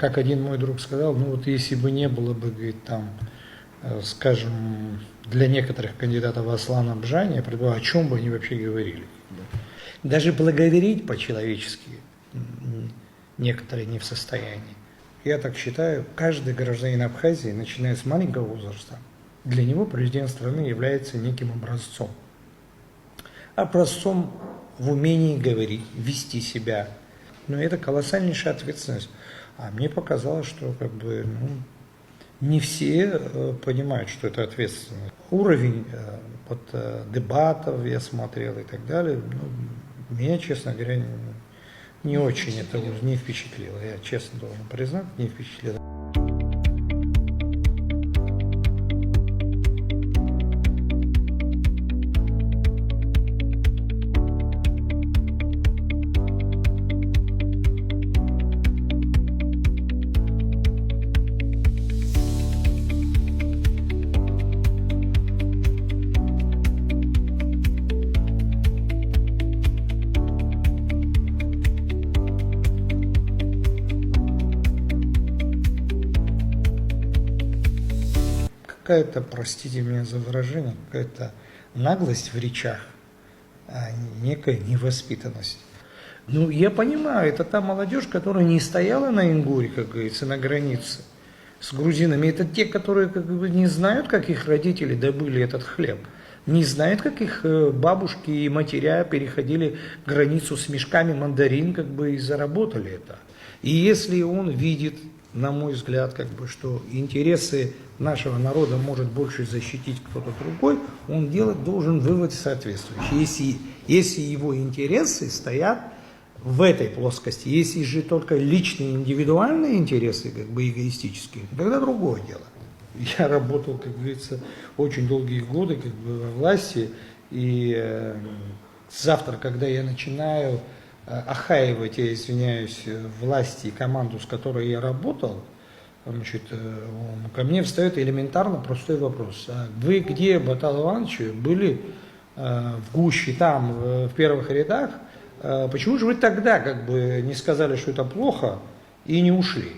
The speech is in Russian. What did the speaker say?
как один мой друг сказал, ну вот если бы не было бы, говорит, там, скажем, для некоторых кандидатов Аслана Бжани, я предполагаю, о чем бы они вообще говорили. Даже благодарить по-человечески некоторые не в состоянии. Я так считаю, каждый гражданин Абхазии, начиная с маленького возраста, для него президент страны является неким образцом. Образцом в умении говорить, вести себя. Но это колоссальнейшая ответственность. А мне показалось, что не все понимают, что это ответственность. Уровень дебатов я смотрел и так далее, меня, честно говоря, не очень это не впечатлило. Я честно должен признать, не впечатлило. Какая-то, простите меня за выражение, какая-то наглость в речах, а некая невоспитанность. Ну, я понимаю, это та молодежь, которая не стояла на Ингуре, как говорится, на границе с грузинами. Это те, которые не знают, как их родители добыли этот хлеб. Не знают, как их бабушки и матеря переходили границу с мешками мандарин, и заработали это. И если он видит, на мой взгляд, что интересы нашего народа может больше защитить кто-то другой, он должен вывод соответствующий. Если его интересы стоят в этой плоскости, если же только личные индивидуальные интересы, эгоистические, тогда другое дело. Я работал, как говорится, очень долгие годы во власти, и завтра, когда я начинаю охаивать, я извиняюсь, власти и команду, с которой я работал, ко мне встает элементарно простой вопрос. Вы где, Батал Иванович, были в гуще, там, в первых рядах, почему же вы тогда не сказали, что это плохо, и не ушли?